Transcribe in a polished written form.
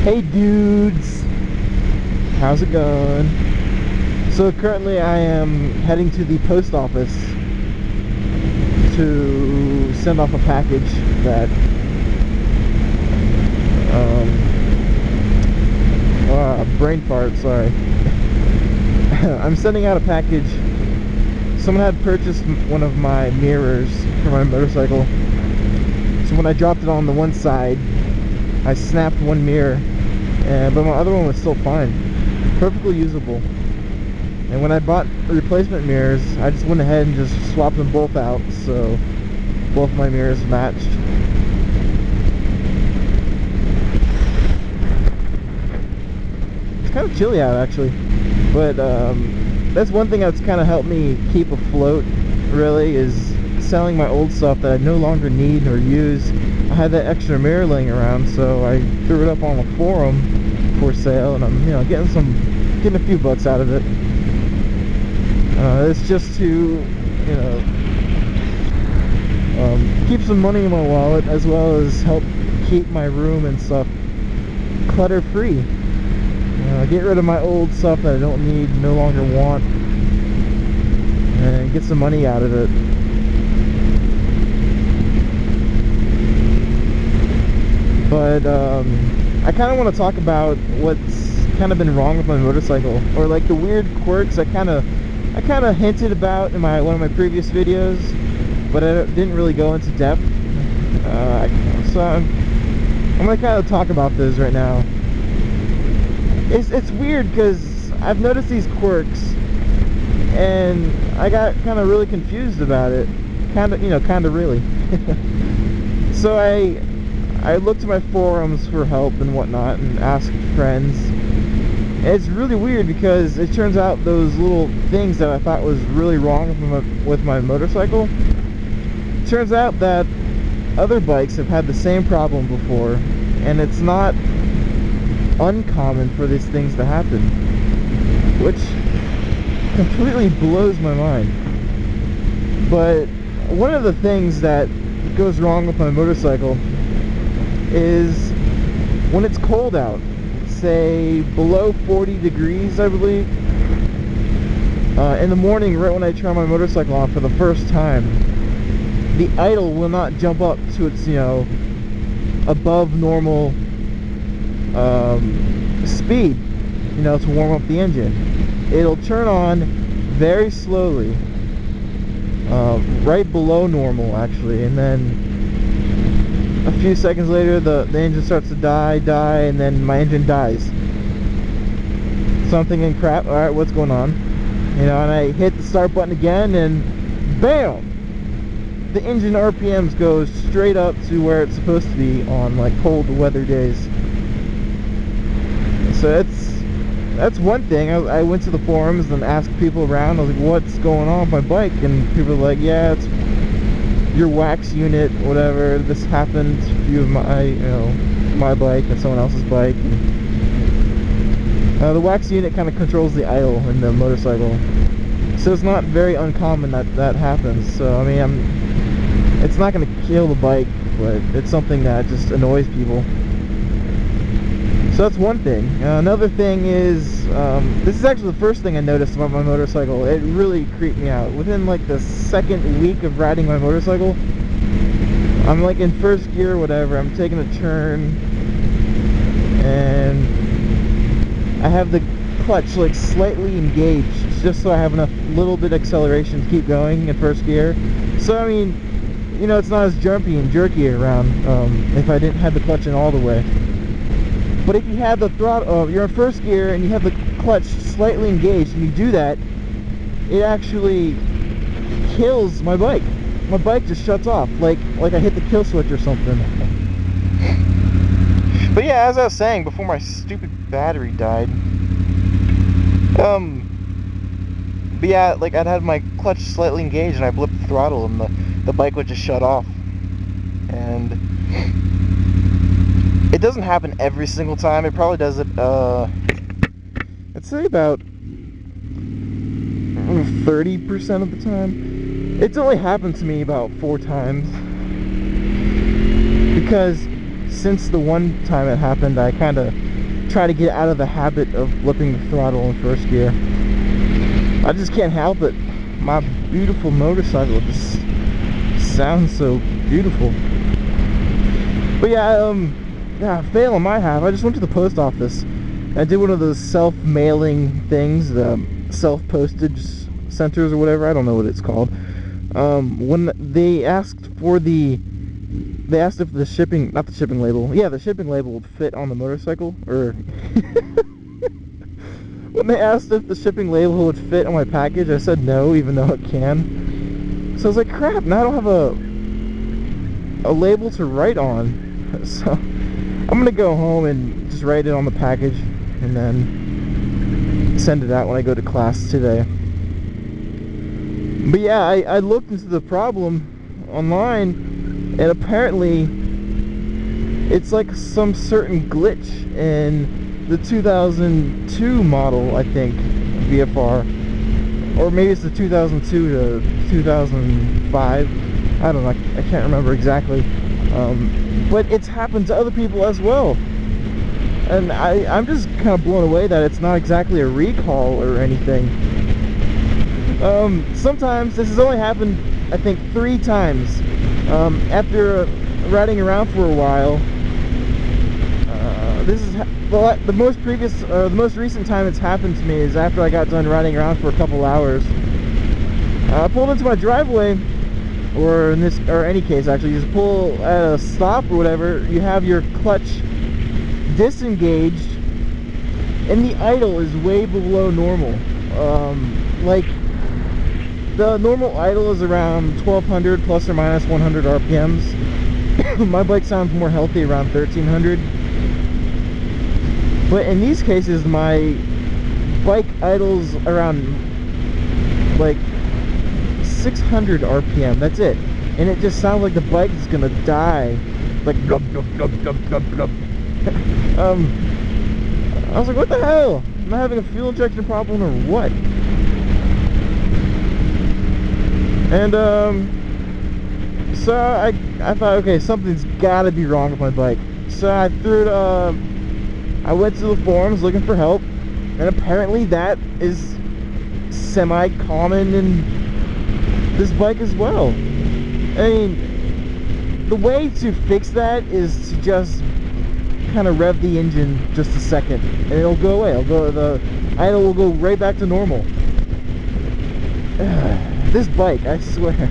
Hey dudes, how's it going? So currently I am heading to the post office to send off a package that brain fart, sorry. I'm sending out a package. Someone had purchased one of my mirrors for my motorcycle, so when I dropped it on the one side, I snapped one mirror, but my other one was still fine, perfectly usable. And when I bought replacement mirrors, I just went ahead and just swapped them both out, so both my mirrors matched. It's kind of chilly out actually, but that's one thing that's kind of helped me keep afloat, really, is selling my old stuff that I no longer need or use. I had that extra mirror laying around, so I threw it up on a forum for sale, and I'm, getting a few bucks out of it. It's just to, keep some money in my wallet, as well as help keep my room and stuff clutter free. Get rid of my old stuff that I don't need, no longer want, and get some money out of it. But I kind of want to talk about what's kind of been wrong with my motorcycle, or like the weird quirks I kind of hinted about in one of my previous videos, but I didn't really go into depth. So I'm gonna kind of talk about those right now. It's weird because I've noticed these quirks, and I got kind of really confused about it. Kind of really. So I looked at my forums for help and whatnot, and asked friends. And it's really weird because it turns out those little things that I thought was really wrong with my motorcycle, turns out that other bikes have had the same problem before, and it's not uncommon for these things to happen, which completely blows my mind. But one of the things that goes wrong with my motorcycle is when it's cold out, say below 40 degrees, I believe, in the morning, right when I turn my motorcycle on for the first time, the idle will not jump up to its, above normal speed, to warm up the engine. It'll turn on very slowly, right below normal actually, and then a few seconds later the engine starts to die, and then my engine dies. So I'm thinking, crap, alright, what's going on? And I hit the start button again, and BAM! The engine RPMs go straight up to where it's supposed to be on like cold weather days. So that's one thing. I went to the forums and asked people around. I was like, what's going on with my bike? And people were like, yeah, it's your wax unit, whatever. This happened to a few of my bike and someone else's bike. And, the wax unit kind of controls the idle in the motorcycle, so it's not very uncommon that happens. So I mean, it's not going to kill the bike, but it's something that just annoys people. So that's one thing. Another thing is, this is actually the first thing I noticed about my motorcycle. It really creeped me out. Within like the second week of riding my motorcycle, I'm like in first gear or whatever, I'm taking a turn, and I have the clutch like slightly engaged, just so I have enough little bit of acceleration to keep going in first gear. So I mean, it's not as jumpy and jerky around if I didn't have the clutch in all the way. But if you have the throttle, you're in first gear and you have the clutch slightly engaged, and you do that, it actually kills my bike. My bike just shuts off, like I hit the kill switch or something. But yeah, as I was saying before my stupid battery died, but yeah, like I'd had my clutch slightly engaged and I blipped the throttle, and the bike would just shut off. And it doesn't happen every single time. It probably does it, I'd say about 30% of the time. It's only happened to me about 4 times. Because since the one time it happened, I kind of try to get out of the habit of flipping the throttle in first gear. I just can't help it. My beautiful motorcycle just sounds so beautiful. But yeah, fail on my half. I just went to the post office. I did one of those self-mailing things, the self-postage centers or whatever. I don't know what it's called. When they asked if the shipping, not the shipping label, yeah, the shipping label would fit on the motorcycle, or when they asked if the shipping label would fit on my package, I said no, even though it can. So I was like, crap, now I don't have a label to write on. So I'm gonna go home and just write it on the package and then send it out when I go to class today. But yeah, I looked into the problem online, and apparently it's like some certain glitch in the 2002 model, I think, VFR, or maybe it's the 2002 to 2005. I don't know, I can't remember exactly. But it's happened to other people as well, and I'm just kind of blown away that it's not exactly a recall or anything. Sometimes this has only happened, I think, 3 times. After riding around for a while, this is the most recent time it's happened to me is after I got done riding around for a couple hours. I pulled into my driveway, or any case actually, you just pull at a stop or whatever, you have your clutch disengaged, and the idle is way below normal. Like, the normal idle is around 1200 plus or minus 100 RPMs. My bike sounds more healthy around 1300. But in these cases, my bike idles around like 600 RPM. That's it. And it just sounds like the bike is gonna die. Like glub, glub, glub, glub, glub, glub. I was like, what the hell? Am I having a fuel injection problem or what? And so I thought, okay, something's gotta be wrong with my bike. So I I went to the forums looking for help, and apparently that is semi-common in this bike as well. I mean, the way to fix that is to just kind of rev the engine just a second, and it'll go away. The idle will go right back to normal. This bike, I swear.